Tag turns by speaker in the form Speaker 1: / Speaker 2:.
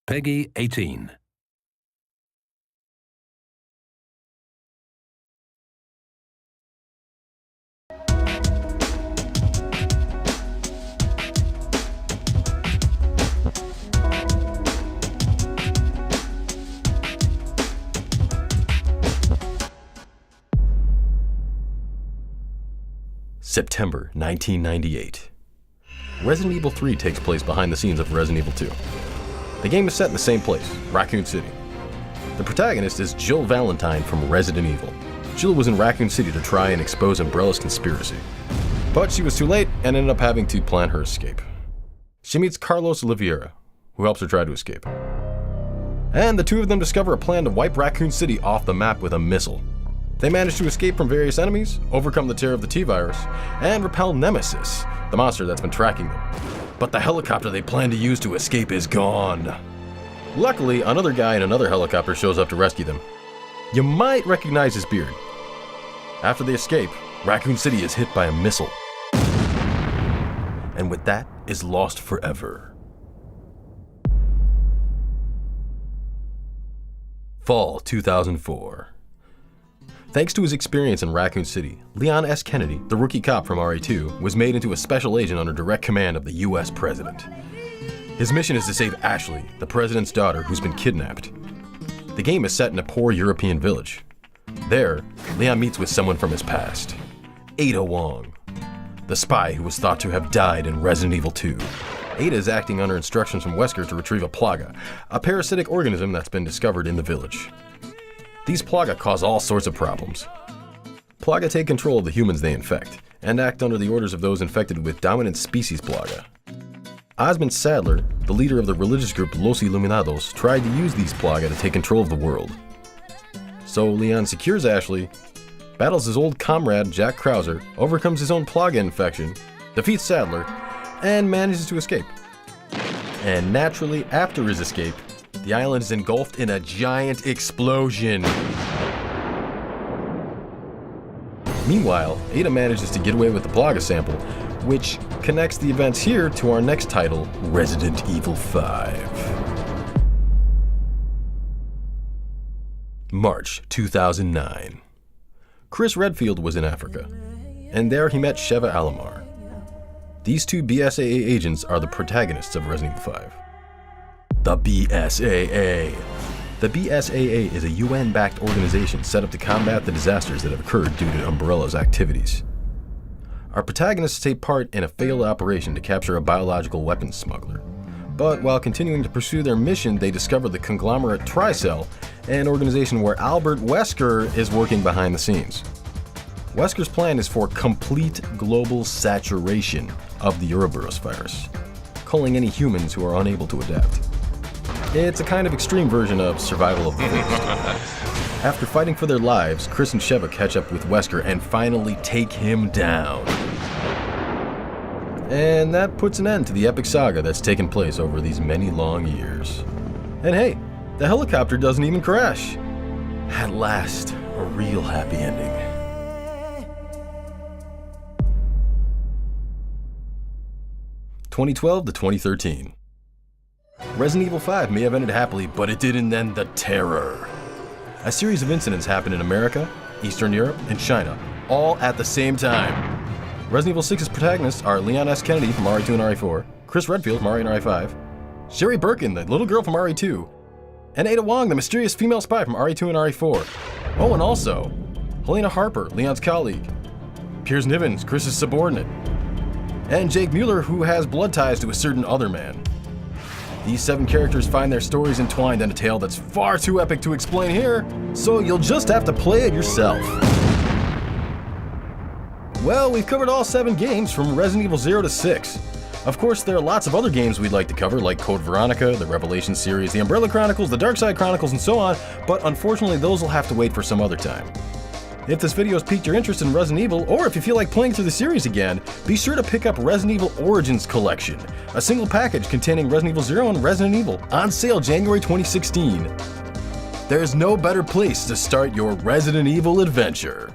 Speaker 1: Peggy 18.
Speaker 2: September 1998. Resident Evil 3 takes place behind the scenes of Resident Evil 2. The game is set in the same place, Raccoon City. The protagonist is Jill Valentine from Resident Evil. Jill was in Raccoon City to try and expose Umbrella's conspiracy. But she was too late and ended up having to plan her escape. She meets Carlos Oliveira, who helps her try to escape. And the two of them discover a plan to wipe Raccoon City off the map with a missile. They manage to escape from various enemies, overcome the terror of the T-Virus, and repel Nemesis, the monster that's been tracking them. But the helicopter they plan to use to escape is gone. Luckily, another guy in another helicopter shows up to rescue them. You might recognize his beard. After they escape, Raccoon City is hit by a missile. And with that, is lost forever. Fall 2004. Thanks to his experience in Raccoon City, Leon S. Kennedy, the rookie cop from RE2, was made into a special agent under direct command of the US President. His mission is to save Ashley, the President's daughter who's been kidnapped. The game is set in a poor European village. There, Leon meets with someone from his past, Ada Wong, the spy who was thought to have died in Resident Evil 2. Ada is acting under instructions from Wesker to retrieve a plaga, a parasitic organism that's been discovered in the village. These plaga cause all sorts of problems. Plaga take control of the humans they infect, and act under the orders of those infected with dominant species plaga. Osmond Sadler, the leader of the religious group Los Iluminados, tried to use these plaga to take control of the world. So Leon secures Ashley, battles his old comrade Jack Krauser, overcomes his own plaga infection, defeats Sadler, and manages to escape. And naturally, after his escape, the island is engulfed in a giant explosion. Meanwhile, Ada manages to get away with the plaga sample, which connects the events here to our next title, Resident Evil 5. March 2009. Chris Redfield was in Africa, and there he met Sheva Alomar. These two BSAA agents are the protagonists of Resident Evil 5. The BSAA. The BSAA is a UN-backed organization set up to combat the disasters that have occurred due to Umbrella's activities. Our protagonists take part in a failed operation to capture a biological weapons smuggler. But while continuing to pursue their mission, they discover the conglomerate Tricell, an organization where Albert Wesker is working behind the scenes. Wesker's plan is for complete global saturation of the Ouroboros virus, culling any humans who are unable to adapt. It's a kind of extreme version of survival of the fittest. After fighting for their lives, Chris and Sheva catch up with Wesker and finally take him down. And that puts an end to the epic saga that's taken place over these many long years. And hey, the helicopter doesn't even crash. At last, a real happy ending. (2012 to 2013). Resident Evil 5 may have ended happily, but it didn't end the terror. A series of incidents happened in America, Eastern Europe, and China, all at the same time. Resident Evil 6's protagonists are Leon S. Kennedy from RE2 and RE4, Chris Redfield from RE and RE5, Sherry Birkin, the little girl from RE2, and Ada Wong, the mysterious female spy from RE2 and RE4. Oh, and also, Helena Harper, Leon's colleague, Piers Nivens, Chris's subordinate, and Jake Mueller, who has blood ties to a certain other man. These 7 characters find their stories entwined in a tale that's far too epic to explain here, so you'll just have to play it yourself. Well, we've covered all 7 games from Resident Evil 0 to 6. Of course, there are lots of other games we'd like to cover, like Code Veronica, the Revelation series, the Umbrella Chronicles, the Dark Side Chronicles, and so on, but unfortunately those will have to wait for some other time. If this video has piqued your interest in Resident Evil, or if you feel like playing through the series again, be sure to pick up Resident Evil Origins Collection, a single package containing Resident Evil 0 and Resident Evil, on sale January 2016. There's no better place to start your Resident Evil adventure.